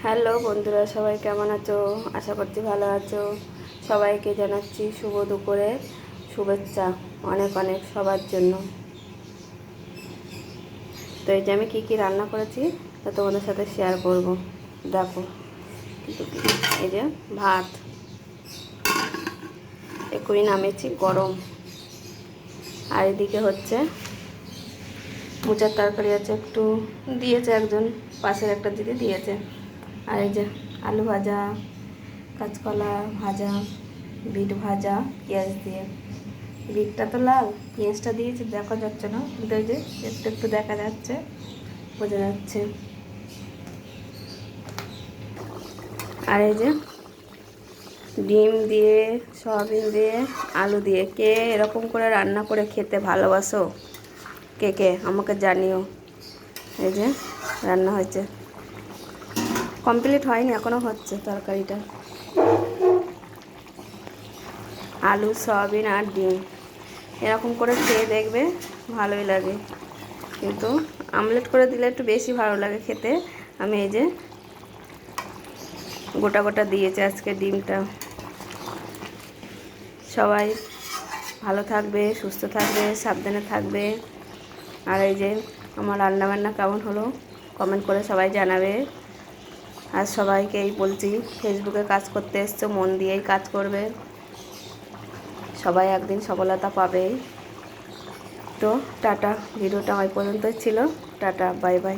Hello বন্ধুরা, সবাই কেমন আছো? আশা করছি ভালো আছো। সবাইকে জানাচ্ছি শুভ দুপুরে শুভেচ্ছা অনেক অনেক সবার জন্য। তো এই যে আমি কী কী রান্না করেছি তা তোমাদের সাথে শেয়ার করব। দেখো, এই যে ভাত এক্ষুনি নামেছি গরম, আর এদিকে হচ্ছে মোচার তরকারি আছে, একটু দিয়েছে একজন, পাশের একটা দিদি দিয়েছে। আর এই যে আলু ভাজা, কাঁচকলা ভাজা, বিট ভাজা পেঁয়াজ দিয়ে। বিটটা তো লাল, পেঁয়াজটা দিয়েছি দেখা যাচ্ছে না, কিন্তু ওই যে একটু একটু দেখা যাচ্ছে, বোঝা যাচ্ছে। আর এই যে ডিম দিয়ে, সয়াবিন দিয়ে, আলু দিয়ে। কে এরকম করে রান্না করে খেতে ভালোবাসো? কে কে আমাকে জানিও। এই যে রান্না হয়েছে, কমপ্লিট হয়নি, এখনও হচ্ছে তরকারিটা। আলু, সয়াবিন আর ডিম এরকম করে খেয়ে দেখবে, ভালোই লাগে। কিন্তু আমলেট করে দিলে একটু বেশি ভালো লাগে খেতে। আমি এই যে গোটা গোটা দিয়েছি আজকে ডিমটা। সবাই ভালো থাকবে, সুস্থ থাকবে, সাবধানে থাকবে। আর এই যে আমার রান্নাবান্না কেমন হলো কমেন্ট করে সবাই জানাবে। আর সবাইকে এই বলছি, ফেসবুকে কাজ করতে এসছো, মন দিয়েই কাজ করবে, সবাই একদিন সফলতা পাবেই। তো টাটা, ভিডিওটা ওই পর্যন্তই ছিল। Tata, bye bye.